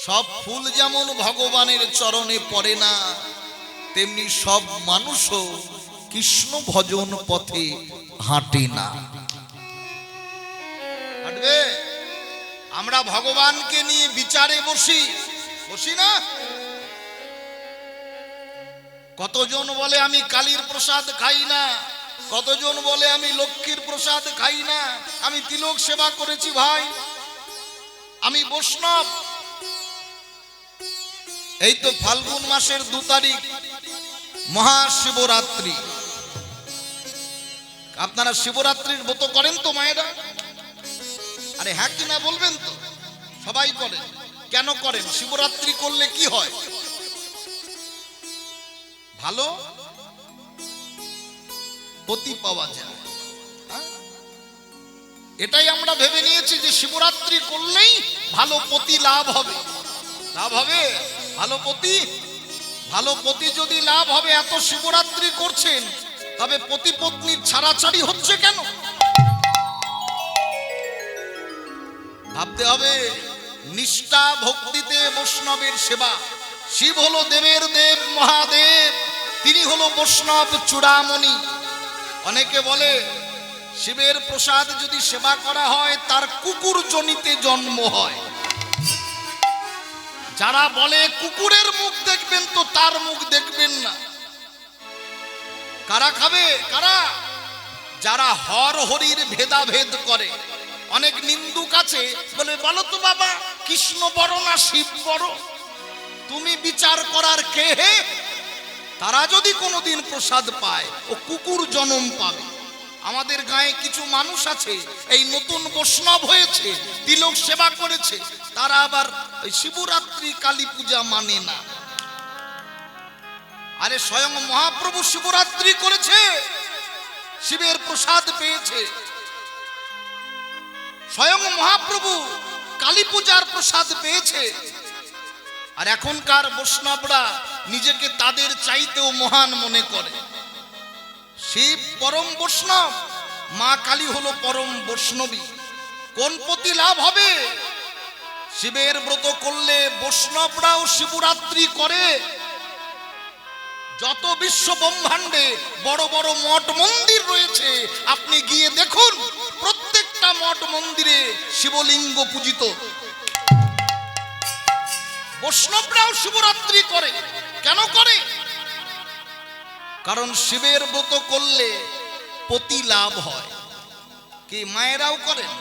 সব ফুল যেমন ভগবানের চরণে পড়ে না, তেমনি সব মানুষও কৃষ্ণ ভজন পথে হাঁটে না। হাঁটবে? আমরা ভগবানকে নিয়ে বিচারে বসি না? কতজন বলে আমি কালীর প্রসাদ খাই না, কতজন বলে আমি লক্ষ্মীর প্রসাদ খাই না, আমি তিলক সেবা করেছি ভাই, আমি বৈষ্ণব। এই তো ফাল্গুন মাসের 2 তারিখ মহাশিবরাত্রি। আপনারা শিবরাত্রির ব্রত করেন তো মায়েরা? আরে হ্যাঁ কিনা বলবেন তো? সবাই করেন। কেন করেন? শিবরাত্রি করলে কি হয়? ভালো পতি পাওয়া যায়। এটাই আমরা ভেবে নিয়েছি যে শিবরাত্রি করলেই ভালো পতি লাভ হবে। লাভ হবে ভালো পতি। ভালো পতি যদি লাভ হবে, এত শিবরাত্রি করছেন, তবে পতি পত্নীর ছাড়াছাড়ি হচ্ছে কেন? ভাবতে হবে। নিষ্ঠা ভক্তিতে বৈষ্ণবের সেবা। শিব হলো দেবের দেব মহাদেব, তিনি হলো বৈষ্ণব চূড়ামণি। অনেকে বলে শিবের প্রসাদ যদি সেবা করা হয় তার কুকুর জনিতে জন্ম হয়। যারা বলে কুকুরের মুখ দেখবেন তো তার মুখ দেখবেন না, কারা খাবে? কারা? যারা হর হরির ভেদাভেদ করে। অনেক নিন্দুক আছে বলে, বলো তো বাবা কৃষ্ণ বড় না শিব বড়? তুমি বিচার করার কে হে? তারা যদি কোনোদিন প্রসাদ পায় ও কুকুর জন্ম পাবে। আমাদের গায়ে কিছু মানুষ আছে, এই নতুন বৈষ্ণব হয়েছে, তিলক সেবা করেছে, তারা আবার শিবরাত্রি কালী পূজা মানে না। আরে স্বয়ং মহাপ্রভু শিবরাত্রি করেছে, শিবের প্রসাদ পেয়েছে। স্বয়ং মহাপ্রভু কালী পূজার প্রসাদ পেয়েছে। আর এখনকার বৈষ্ণবরা নিজেকে তাদের চাইতেও মহান মনে করে। শিব পরম বৈষ্ণব, মা কালী হলো পরম বৈষ্ণবী। কোন পতি লাভ হবে? শিবের ব্রত করলে বৈষ্ণবরাও শিবরাত্রি করে। যত বিশ্ব ব্রহ্মাণ্ডে বড় বড় মঠ মন্দির রয়েছে, আপনি গিয়ে দেখুন প্রত্যেকটা মঠ মন্দিরে শিবলিঙ্গ পূজিত। বৈষ্ণবরাও শিবরাত্রি করে। কেন করে? কারণ শিবের ব্রত করলে পতি লাভ হয়। কি মায়েরাও করেন?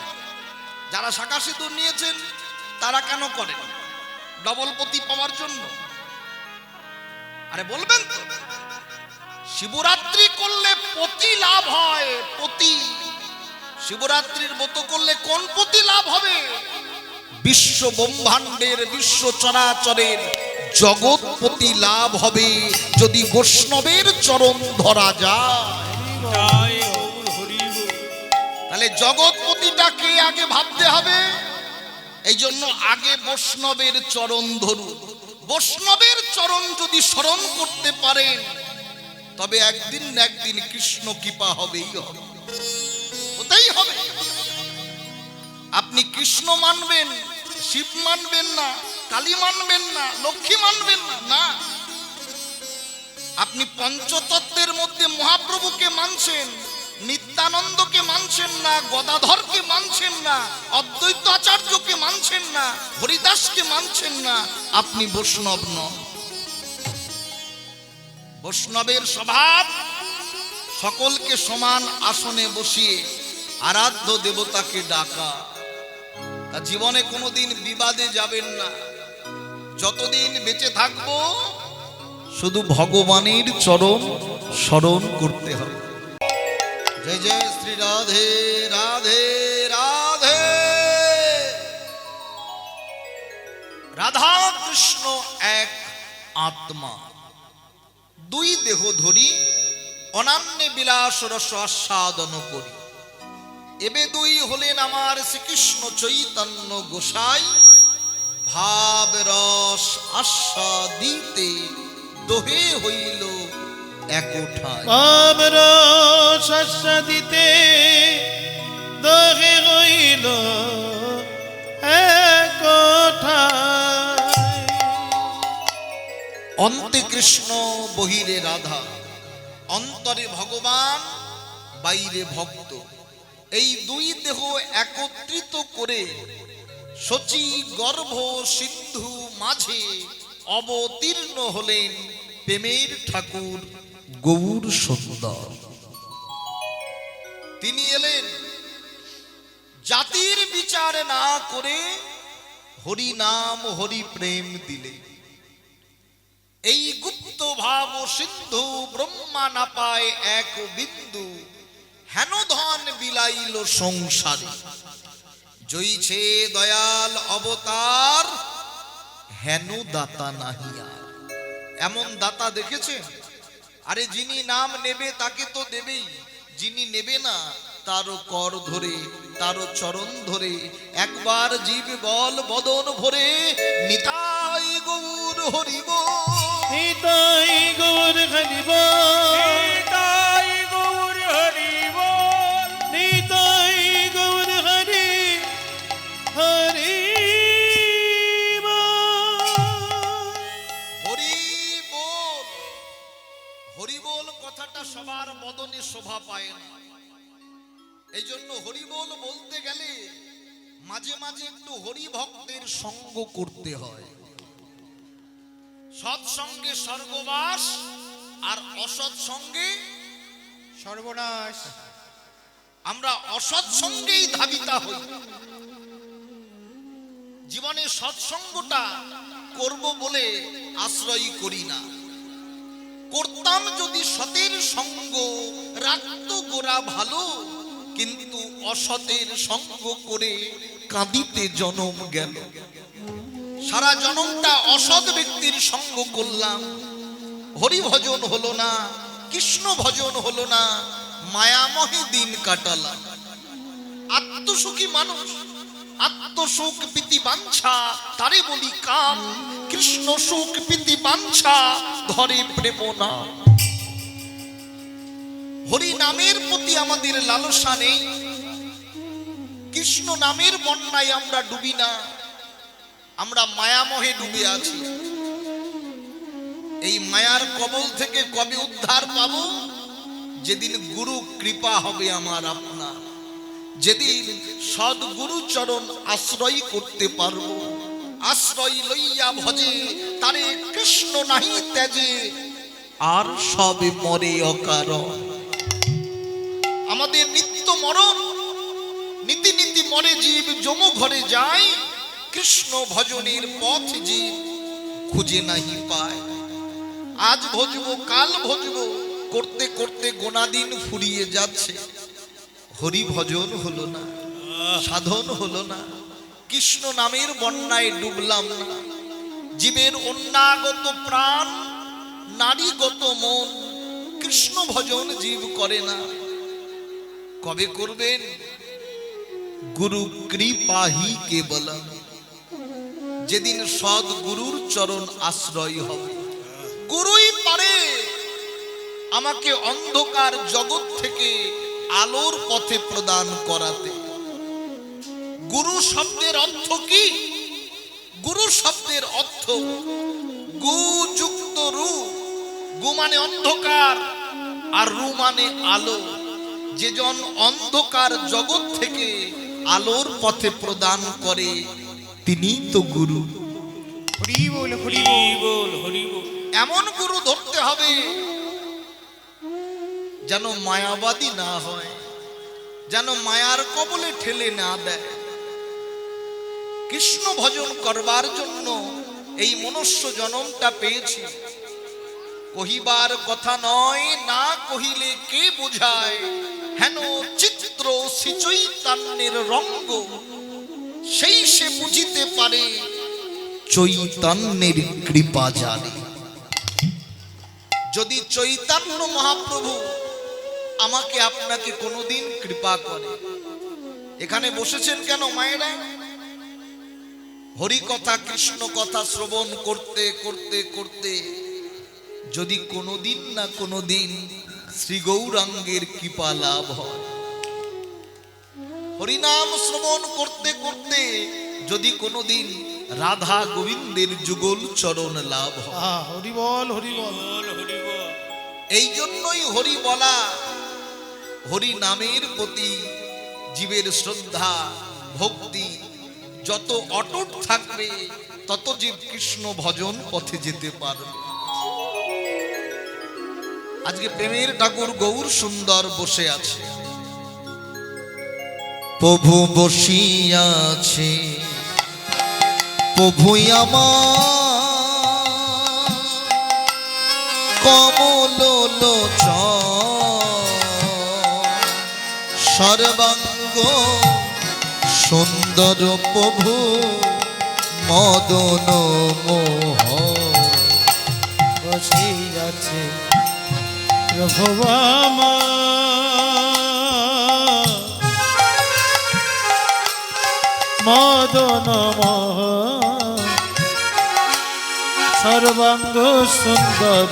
যারা শাখা সিঁদুর নিয়েছেন তারা কেন করেন? ডবল পতি পাওয়ার জন্য। আরে বলবেন তো, শিবরাত্রি করলে পতি লাভ হয়। পতি শিবরাত্রির ব্রত করলে কোন পতি লাভ হবে? বিশ্ব ব্রহ্মাণ্ডের, বিশ্ব চরাচরের জগৎপতি লাভ হবে যদি বৈষ্ণবের চরণ ধরা যায়। তাহলে জগৎপতিটাকে আগে ভাবতে হবে। এই জন্য আগে বৈষ্ণবের চরণ ধরুন। বৈষ্ণবের চরণ যদি স্মরণ করতে পারেন, তবে একদিন না একদিন কৃষ্ণ কৃপা হবেই হবে, হতেই হবে। আপনি কৃষ্ণ মানবেন, শিব মানবেন না, কালী মানবেন না, লক্ষ্মী মানবেন না, না। আপনি পঞ্চতত্ত্বের মধ্যে মহাপ্রভুকে মানছেন, নিত্যানন্দকে মানছেন না, গদাধরকে মানছেন না, অদ্বৈত আচার্যকে মানছেন না, হরিদাসকে মানছেন না, আপনি বৈষ্ণব নন। বৈষ্ণবের স্বভাব সকলকে সমান আসনে বসিয়ে আরাধ্য দেবতাকে ডাকা। তা জীবনে কোনোদিন বিবাদে যাবেন না। যতদিন বেঁচে থাকবো শুধু ভগবানের চরণ স্মরণ করতে হবে। জয় জয় শ্রী রাধে রাধে রাধে। রাধা কৃষ্ণ এক আত্মা, দুই দেহ ধরি অনান্যে বিলাস রস আস্বাদন করি। এবে দুই হলেন আমার শ্রীকৃষ্ণ চৈতন্য গোসাই। ভাব রস আস্বাদিতে দোহে হইল একঠাই। ভাব রস আস্বাদিতে দোহে হইল একঠাই। অন্তে কৃষ্ণ বহিরে রাধা, অন্তরে ভগবান বাইরে ভক্ত, এই দুই দেহ একত্রিত করে শচী গর্ভ সিন্ধু মাঝে অবতীর্ণ হলেন প্রেমের ঠাকুর গৌর সুন্দর। তিনি এলেন জাতির বিচার না করে হরি নাম হরি প্রেম দিলে। এই গুপ্ত ভাব সিন্ধু ব্রহ্মা না পায় এক বিন্দু, হেন ধন বিলাইল সংসারে। জয়ছে দয়াল অবতার, হেন দাতা নাহিয়া। এমন দাতা দেখেছেন? আরে যিনি নাম নেবে তাকে তো দেবেই, যিনি নেবে না তারও কর ধরে, তারও চরণ ধরে একবার জীব বল বদন ভরে নিতাই গৌর হরিব, নিতাই গৌর হরি বল, নিতাই গৌর হরি বল, নিতাই গৌর হরি হরি বল। হরি বল। হরি বল কথাটা সবার বদনে শোভা পায় না। এই জন্য হরি বল বলতে গেলে মাঝে মাঝে একটু হরি ভক্তের সঙ্গ করতে হয়। সৎসঙ্গে স্বর্গবাস, আর অসৎ সঙ্গে সর্বনাশ। আমরা অসৎ সঙ্গেই ধাবিতা হই। জীবনে সৎসঙ্গটা করব বলে আশ্রয় করি না। করতাম যদি সতের সঙ্গ, রাখতো গোরা ভালো, কিন্তু অসতের সঙ্গ করে কাঁদিতে জনম গেল। সারা জনমটা অসৎ ব্যক্তির সঙ্গ করলাম, হরি ভজন হলো না, কৃষ্ণ ভজন হলো না, মায়ামহে দিন কাটালাম। আত্মসুখী মানুষ, আত্মসুখ প্রীতি বাঞ্ছা তারে বলি কাম, কৃষ্ণ সুখ প্রীতি বাঞ্ছা ঘরে প্রেম না। হরি নামের প্রতি আমাদের লালসা নেই, কৃষ্ণ নামের বন্যায় আমরা ডুবি না, আমরা মায়ামহে ডুবে আছি। এই মায়ার কবল থেকে কবে উদ্ধার পাবো? যেদিন গুরু কৃপা হবে আমার আপনার, যেদিন সদ্গুরু চরণ আশ্রয় করতে পারবো। আশ্রয় লইয়া ভজে তারে কৃষ্ণ নাহি ত্যাজে, আর সবে মরে অকারণ। আমাদের নিত্য মরণ, নীতি নীতি মরে জীব যম ঘরে যায়, কৃষ্ণ ভজনের পথ জীব খুঁজে নাহি পায়। আজ ভজবো কাল ভজবো করতে করতে গোনা দিন ফুরিয়ে যাচ্ছে, হরি ভজন হলো না, সাধন হলো না, কৃষ্ণ নামের বন্যায় ডুবলাম না। জীবের অন্যাগত প্রাণ, নারীগত মন, কৃষ্ণ ভজন জীব করে না। কবে করবেন? গুরু কৃপাহি কেবলম, যেদিন সদ গুরুর চরণ আশ্রয় হবে। গুরুই পারে আমাকে অন্ধকার জগৎ থেকে আলোর পথে প্রদান করাতে। গুরু শব্দের অর্থ কি? গুরু শব্দের অর্থ গু যুক্ত রু। গু মানে অন্ধকার, আর রু মানে আলো। যেজন অন্ধকার জগৎ থেকে আলোর পথে প্রদান করে, তিনি তো গুরু। হরি বল, হরি বল, হরি বল। এমন গুরু ধরতে হবে যেন মায়াবাদী না হয়, যেন মায়ার কবলে ঠেলে না দেয়। কৃষ্ণ ভজন করবার জন্য এই মনুষ্য জনমটা পেয়েছি। কহিবার কথা নয়, না কহিলে কে বোঝায়, হেন চিত্র শ্রীচৈতন্যের রঙ্গ, সেই সে বুঝিতে পারে চৈতন্যের কৃপা জানে। যদি চৈতন্য মহাপ্রভু আমাকে আপনাকে কোনোদিন কৃপা করে, এখানে বসেছেন কেন মায়েরা? হরি কথা কৃষ্ণ কথা শ্রবণ করতে করতে করতে যদি কোনোদিন না কোনোদিন শ্রী গৌরাঙ্গের কৃপা লাভ হয়, হরিনাম শ্রবণ করতে করতে যদি কোনোদিন রাধা গোবিন্দের যুগল চরণ লাভ হয়। হরি বল হরি বল। এই জন্যই হরি বলা, হরি নামের প্রতি জীবের শ্রদ্ধা ভক্তি যত অটুট থাকবে তত জীব কৃষ্ণ ভজন পথে যেতে পারবে। আজকে প্রেমের ঠাকুর গৌর সুন্দর বসে আছে, প্রভু বসিয়াছে, প্রভু আমার কমল লোচন, সর্বাঙ্গ সুন্দর প্রভু মদন মোহ, বসিয়াছে প্রভু আমার মদন মোহ, সর্বাঙ্গ সুন্দর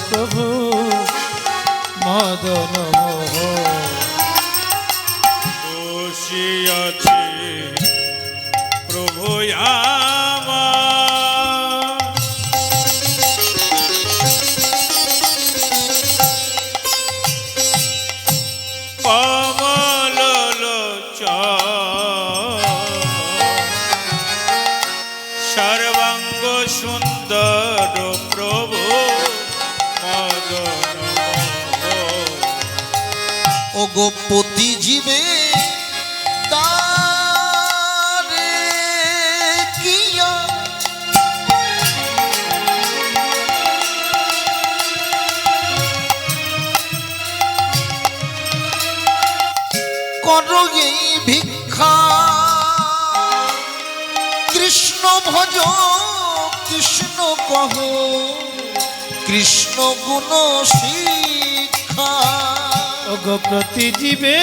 প্রভু মদন মোহ, বসিয়াছে প্রভু আমার কমল লোচন, সর্বাঙ্গ সুন্দর প্রভু মদন মোহ। ও গোপতি জীবে তারে কিয়া করো এই ভিক্ষা, কৃষ্ণ ভজ কৃষ্ণ কহ, কৃষ্ণ গুণ শিক্ষা। ওগো প্রতি জীবে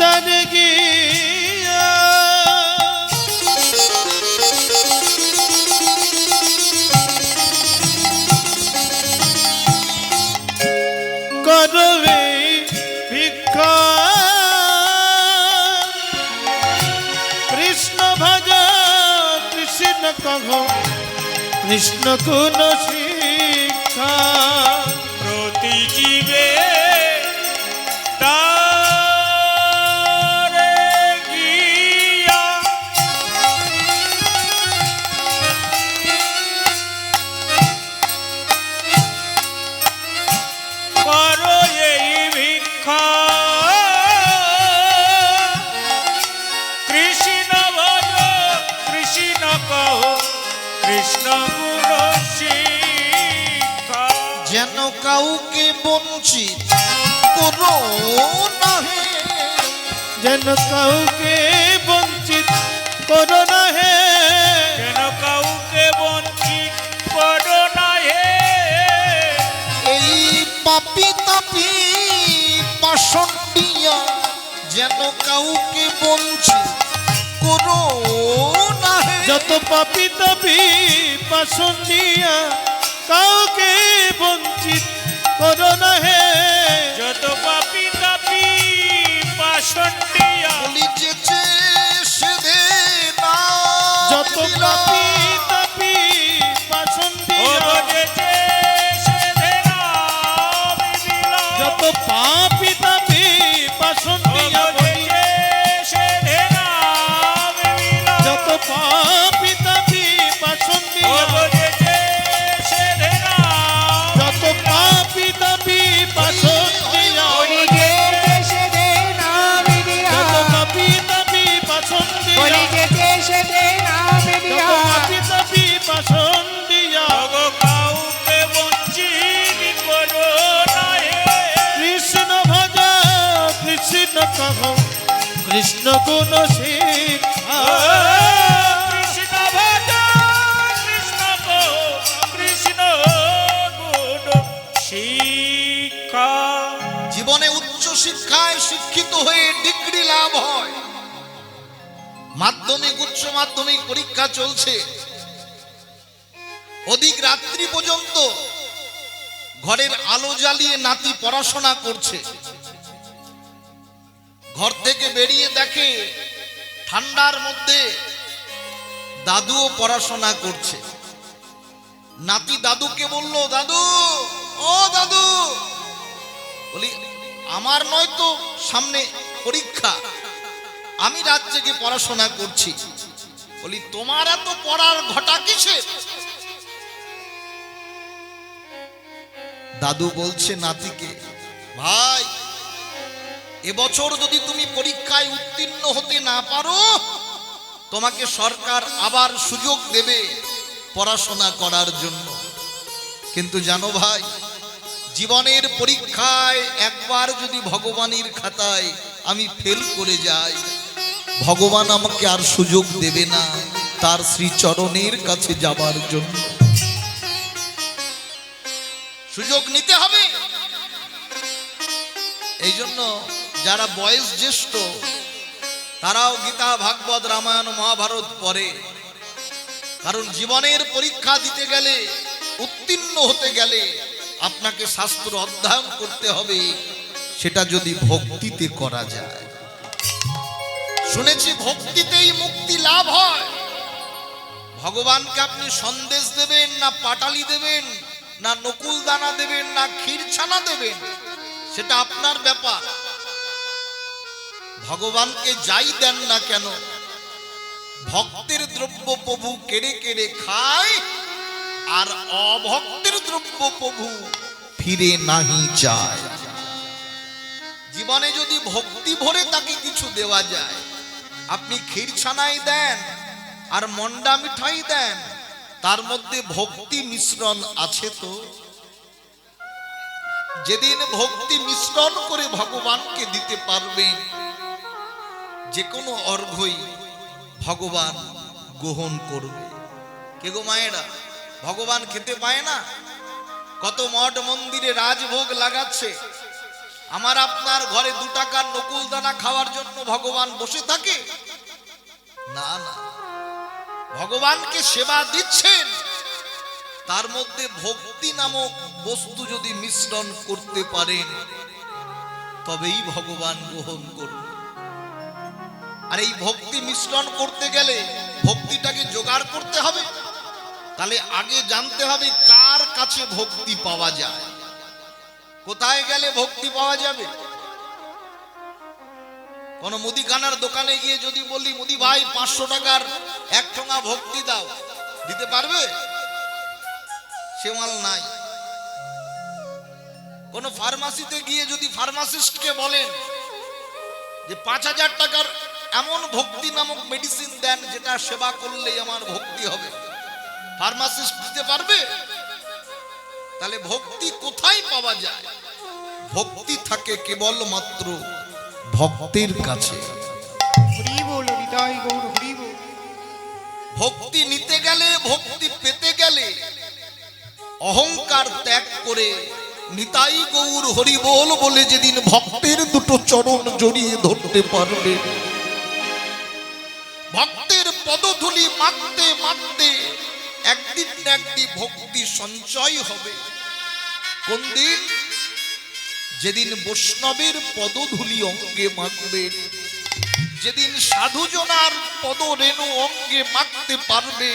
দানে গিয়া করবে ভিক্ষা, কৃষ্ণ ভজ কৃষ্ণ কহ, কৃষ্ণ গুণ শিক্ষা। প্রতি জীবে তারে গিয়া করো এই ভিক্ষা, কৃষ্ণ ভজ কৃষ্ণ কহ, কৃষ্ণ গুণ শিক্ষা। যেন কাউকে বঞ্চিত করো না হে, যেন কাউকে বঞ্চিত করো না হে, যেন কাউকে বঞ্চিত করো না হে। এই পাপি তাপি পাষণ্ডিয়া যেন কাউকে বঞ্চিত করো না হে। যত পাপি তাপি পাশন দিয়া কাউকে বঞ্চিত করো না হে, যত পাপি তাপি পাষণ্ডিয়া বলি যেচে সেধে না যত পাপি তাপি পাশন ও দিয়া বোঝেছে সেধে নাম দিলা। যত পাপি তাপি পাশন ও দিয়া বলি, বোঝেছে সেধে নাম দিলা। যত পাপি তাপি পাশন ও দিয়া, বোঝেছে সেধে নাম যত পাপি তাপি পাশন দিয়া, যত পাপি তাপি পাশন দিয়া, যত পাপি তাপি পাশন দিয়া। ওগো কাউকে বঞ্চিত করো না হে। কৃষ্ণ ভজ কৃষ্ণ কহ, কৃষ্ণ গুণ শিক্ষা। কৃষ্ণ ভজ কৃষ্ণ কহ, কৃষ্ণ গুণ শিক্ষা। জীবনে উচ্চ শিক্ষায় শিক্ষিত হয়ে ডিগ্রি লাভ হয়, মাধ্যমিক উচ্চ মাধ্যমিক পরীক্ষা চলছে, অধিক রাত্রি পর্যন্ত ঘরের আলো জ্বালিয়ে নাতি পড়াশোনা করছে। ঘর থেকে বেরিয়ে দেখে ঠান্ডার মধ্যে দাদুও পড়াশোনা করছে। নাতি দাদুকে বলল, দাদু, ও দাদু, বলি আমার নয় তো সামনে পরীক্ষা, আমি রাত জেগে পড়াশোনা করছি। বলি তোমার এত পড়ার ঘটা কিসের? দাদু বলছে নাতিকে, ভাই, এবছর যদি তুমি পরীক্ষায় উত্তীর্ণ হতে না পারো, তোমাকে সরকার আবার সুযোগ দেবে পড়াশোনা করার জন্য। কিন্তু জানো ভাই, জীবনের পরীক্ষায় একবার যদি ভগবানের খাতায় আমি ফেল করে যাই, ভগবান আমাকে আর সুযোগ দেবে না তার শ্রীচরণের কাছে যাবার জন্য। সুযোগ নিতে হবে। এই জন্য যারা বয়স জ্যেষ্ঠ তারাও গীতা, ভাগবত, রামায়ণ, মহাভারত পড়ে। কারণ জীবনের পরীক্ষা দিতে গেলে, উত্তীর্ণ হতে গেলে আপনাকে শাস্ত্র অধ্যয়ন করতে হবে, সেটা যদি ভক্তিতে করা যায়। শুনেছি ভক্তিতেই মুক্তি লাভ হয়। ভগবানকে আপনি সন্দেশ দেবেন না পাটালি দেবেন, না নকুল দানা দেবেন, না ক্ষীর ছানা দেবেন, সেটা আপনার ব্যাপার। ভগবানকে যাই দেন না কেন, ভক্তের দ্রব্য প্রভু কেড়ে কেড়ে খায়, আর অভক্তের দ্রব্য প্রভু ফিরে নাহি চায়। জীবনে যদি ভক্তি ভরে তাকে কিছু দেওয়া যায়, আপনি ক্ষীর ছানাই দেন আর মন্ডা মিঠাই দেন, তার মধ্যে ভক্তি মিশ্রণ আছে তো। যেদিন ভক্তি মিশ্রণ করে ভগবানকে দিতে পারবেন, যে কোনো অর্ঘ্যই ভগবান গ্রহণ করবে। কে গো মায়েরা, ভগবান খেতে পায় না? কত মঠ মন্দিরে রাজভোগ লাগাচ্ছে, আমার আপনার ঘরে 2 টাকার নকুল দানা খাওয়ার জন্য ভগবান বসে থাকে? না না, ভগবানকে সেবা দিচ্ছেন, তার মধ্যে ভক্তি নামক বস্তু যদি মিশ্রণ করতে পারেন, তবেই ভগবান গ্রহণ করবে। আর এই ভক্তি মিশ্রণ করতে গেলে ভক্তিটাকে জোগাড় করতে হবে। তাহলে আগে জানতে হবে কার কাছে ভক্তি পাওয়া যায়, কোথায় গেলে ভক্তি পাওয়া যাবে। কোন মুদিখানার দোকানে গিয়ে যদি বলি, মুদি ভাই 500 টাকার 1 ঠোঙা ভক্তি দাও, দিতে পারবে? সে মাল নাই। কোন ফার্মাসিতে গিয়ে যদি ফার্মাসিস্টকে বলেন যে 5000 টাকার এমন ভক্তি নামক মেডিসিন দেন যেটা সেবা করলেই আমার ভক্তি হবে, ফার্মাসিস্ট দিতে পারবে? তাহলে ভক্তি কোথায় পাওয়া যায়? ভক্তি থাকে কেবলমাত্র ভক্তের কাছে। হরি বল, হৃদয় গৌর হরি বল। ভক্তি নিতে গেলে, ভক্তি পেতে গেলে অহংকার ত্যাগ করে নিতাই গৌর হরি বল বলে যেদিন ভক্তের 2 চরণ জড়িয়ে ধরতে পারবে, ভক্তের পদধূলি মাখতে মাখতে একদিন না একদিন ভক্তি সঞ্চয় হবে। কোন দিন? যেদিন বৈষ্ণবের পদধূলি অঙ্গে মাখবেন, যেদিন সাধুজনার পদরেণু অঙ্গে মাখতে পারবে,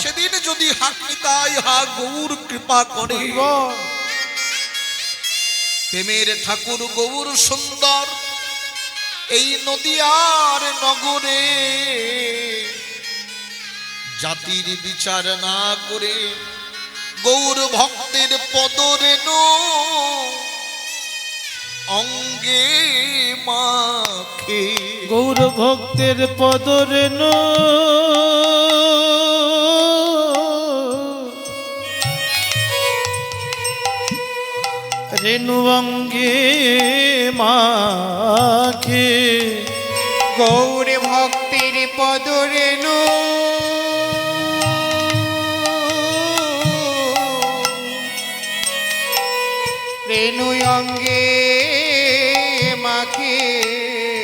সেদিন যদি হাকিতাই হা গৌর কৃপা করে। প্রেমের ঠাকুর গৌর সুন্দর এই নদিয়ার নগরে জাতির বিচার না করে গৌর ভক্তের পদরেণু অঙ্গে মাখে। গৌর ভক্তের পদরেণু রেণু অঙ্গে মাখে। গৌর ভক্তের পদরেণু রেণু অঙ্গে মাখে।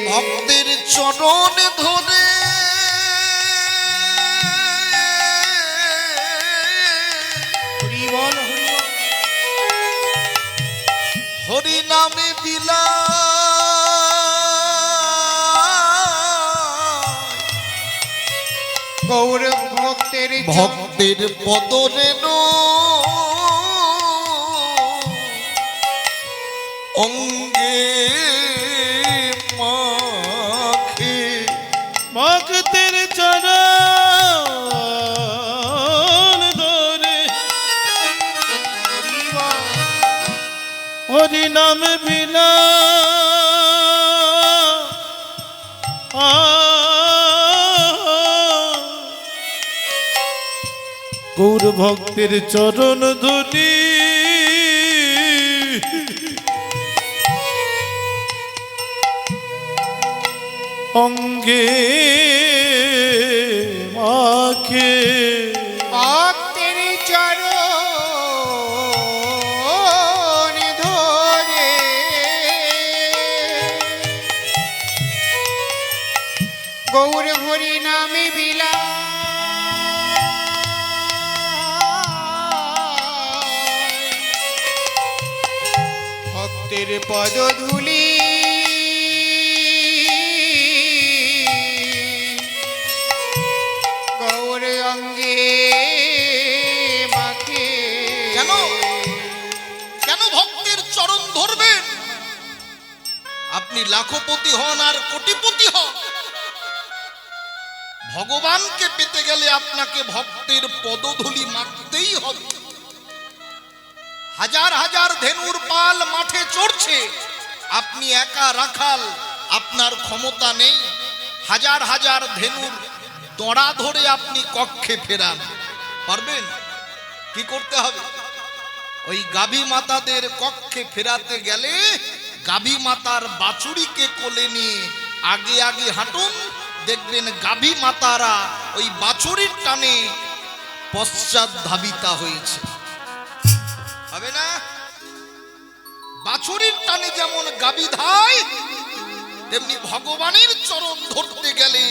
ভক্তের চরণ ধরে হরি বল, হরি বল। হরি নামে বিলা গৌর ভক্তের পদরেণু অঙ্গে মাখে ভক্তের চরণ ধরে হরি নাম বিনা গৌর ভক্তের চরণ ধরি অঙ্গে মাখে ভক্তের চরণ ধরে গৌর হরি নামে বিলা ভক্তের পদধূলি গৌর অঙ্গে মাখে। কেন? কেন ভক্তের চরণ ধরবেন? আপনি লাখপতি হন আর কোটিপতি হন, ভগবানকে পেতে গেলে আপনাকে ভক্তের পদধূলি মাখতেই হবে। হাজার হাজার ধেনুর পাল মাঠে চড়ছে, আপনি একা রাখাল, আপনার ক্ষমতা নেই। হাজার হাজার ধেনুর দড়া ধরে আপনি কক্ষে ফেরান, পারবেন? কি করতে হবে? ওই গাভী মাতাদের কক্ষে ফেরাতে গেলে গাভী মাতার বাছুরিকে কোলে নিয়ে আগে আগে হাঁটুন, দেখবেন গাভী মাতারা ওই বাছুরির টানে পশ্চাৎ ধাবিতা হয়েছে। হবে না? বাছুরির টানে যেমন গাভী ধায়, তেমনি ভগবানের চরণ ধরতে গেলে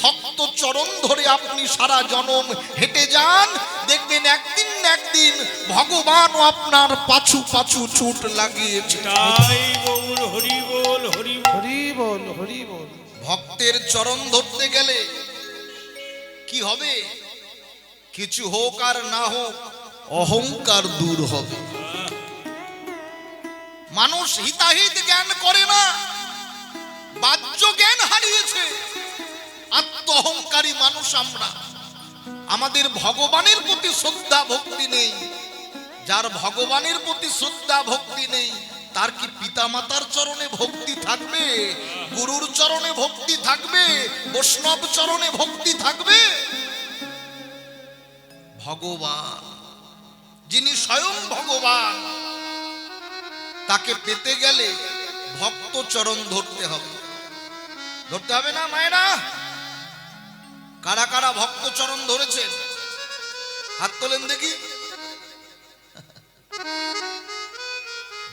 ভক্ত চরণ ধরে আপনি সারা জনম হেঁটে যান, দেখবেন একদিন না একদিন ভগবানও আপনার পাছু পাছু ছুট লাগিয়েছে। তাই গৌর হরি বল হরি হরি বল হরি বল। ভক্তের চরণ ধরতে গেলে কি হবে? কিছু হোক আর না হোক, অহংকার দূর হবে। মানুষ হিতাহিত জ্ঞান করে না, বাহ্য জ্ঞান হারিয়েছে। আত্ম অহংকারী মানুষ আমরা। আমাদের ভগবানের প্রতি শ্রদ্ধা ভক্তি নেই। যার ভগবানের প্রতি শ্রদ্ধা ভক্তি নেই, তার কি পিতামাতার চরণে ভক্তি থাকবে? গুরুর চরণে ভক্তি থাকবে? বৈষ্ণব চরণে ভক্তি থাকবে? ভগবান, যিনি স্বয়ং ভগবান, তাকে পেতে গেলে ভক্ত চরণ ধরতে হবে। ধরতে হবে না মায়েরা? কারা কারা ভক্ত চরণ ধরেছেন? হাত তোলেন দেখি।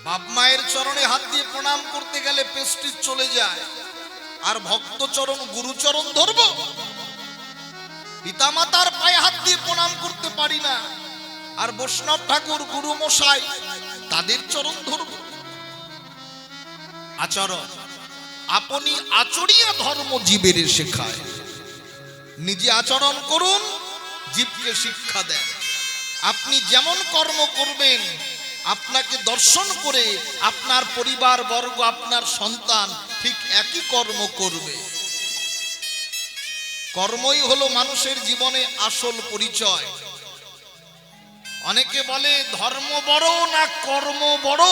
বাপ মায়ের চরণে হাত দিয়ে প্রণাম করতে গেলে পেস্টিজ চলে যায়, আর ভক্ত চরণ গুরুচরণ ধরবো? পিতামাতার পায়ে হাত দিয়ে প্রণাম করতে পারি না, আর বৈষ্ণব ঠাকুর গুরু মশাই তাদের চরণ ধরব? আচরণ আপনি আচরিয়া ধর্ম জীবের শেখায়। নিজে আচরণ করুন, জীবকে শিক্ষা দেন। আপনি যেমন কর্ম করবেন, আপনাকে দর্শন করে আপনার পরিবার বর্গ, আপনার সন্তান ঠিক একই কর্ম করবে। কর্মই হলো মানুষের জীবনে আসল পরিচয়। অনেকে বলে ধর্ম বড় না কর্ম বড়।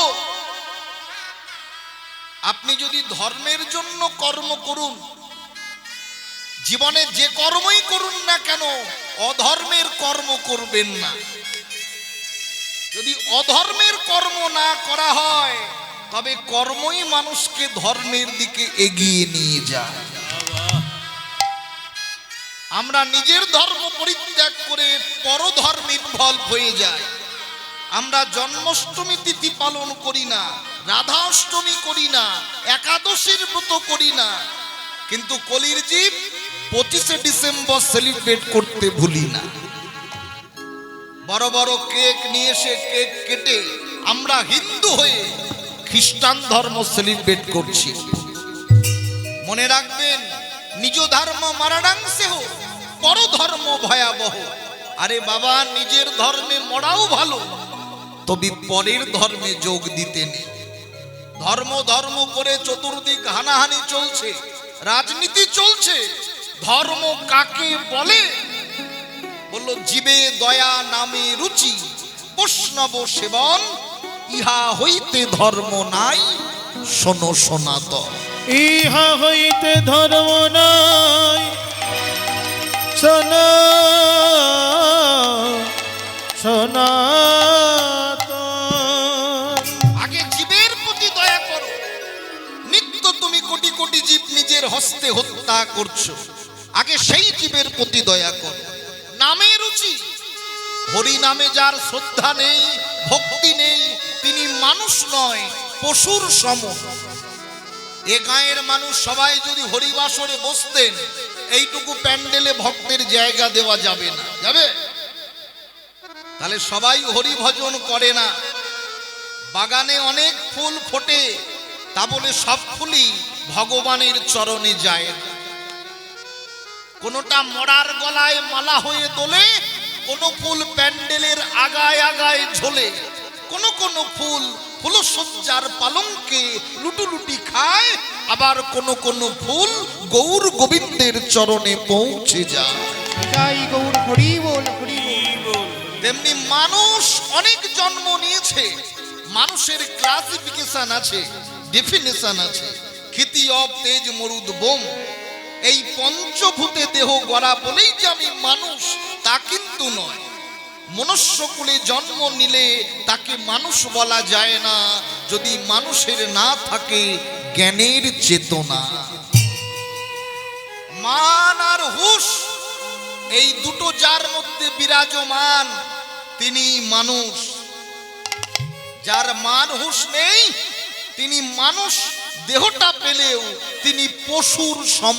আপনি যদি ধর্মের জন্য কর্ম করুন, জীবনে যে কর্মই করুন না কেন, অধর্মের কর্ম করবেন না। যদি অধর্মের কর্ম না করা হয়, তবে কর্মই মানুষকে ধর্মের দিকে এগিয়ে নিয়ে যায়। আমরা নিজের ধর্ম পরিত্যাগ করে পরধর্মে ইনভলভ হয়ে যাই। আমরা জন্মাষ্টমী তিথি পালন করি না, রাধা অষ্টমী করি না, একাদশীর ব্রত করি না, কিন্তু কলির জীব 25শে ডিসেম্বর সেলিব্রেট করতে ভুলি না। বড় বড় কেক নিয়ে এসে কেক কেটে আমরা হিন্দু হয়ে খ্রিস্টান ধর্ম সেলিব্রেট করছি। মনে রাখবেন, নিজ ধর্ম মারণাংসে হোক, পরধর্ম ভয়াবহ। আরে বাবা, নিজের ধর্মে মরাও ভালো, তবে পরের ধর্মে যোগ দিতে নেই। ধর্ম ধর্ম করে চতুর্দিক হানাহানি চলছে, রাজনীতি চলছে। ধর্ম কাকে বলে? বলল জীবে দয়া নামে রুচি, বৈষ্ণব সেবন, ইহা হইতে ধর্ম নাই, শোনো সনাতন। ইহা হইতে ধর্ম নাই, শোনো সনাতন। আগে জীবের প্রতি দয়া করো। নিত্য তুমি কোটি কোটি জীব নিজের হস্তে হত্যা করছো, আগে সেই জীবের প্রতি দয়া করো। নামে রুচি, হরি নামে যার শ্রদ্ধা নেই, ভক্তি নেই, তিনি মানুষ নয়, পশুর সম। এ গাঁয়ের মানুষ সবাই যদি হরিবাসরে বসতেন, এইটুকু প্যান্ডেলে ভক্তের জায়গা দেওয়া যাবে না। যাবে? তাহলে সবাই হরি ভজন করে না। বাগানে অনেক ফুল ফোটে, তা বলে সব ফুলই ভগবানের চরণে যায় না। কোনোটা মরার গলায় মালা হয়ে দোলে, কোনো ফুল প্যান্ডেলের আগায় আগায় ঝোলে, কোনো কোনো ফুল ফুলসজ্জার পালঙ্কে লুটুলুটি খায়, আবার কোনো কোনো ফুল গৌর গোবিন্দের চরণে পৌঁছে যায়। জয় গৌর হরি বল হরি বল। তেমনি মানুষ অনেক জন্ম নিয়েছে, মানুষের ক্লাসিফিকেশন আছে, ডেফিনেশন আছে। ক্ষিতি অব তেজ মরুদ বোম, এই পঞ্চভূতে দেহ গড়া বলেই যে আমি মানুষ তা কিন্তু নয়। মনুষ্যকুলে জন্ম নিলে তাকে মানুষ বলা যায় না, যদি মানুষের না থাকে জ্ঞানের চেতনা। মান আর হুঁশ, এই দুটো যার মধ্যে বিরাজমান, তিনি মানুষ। যার মান হুঁশ নেই, তিনি মানুষ দেহটা পেলেও তিনি পশুর সম।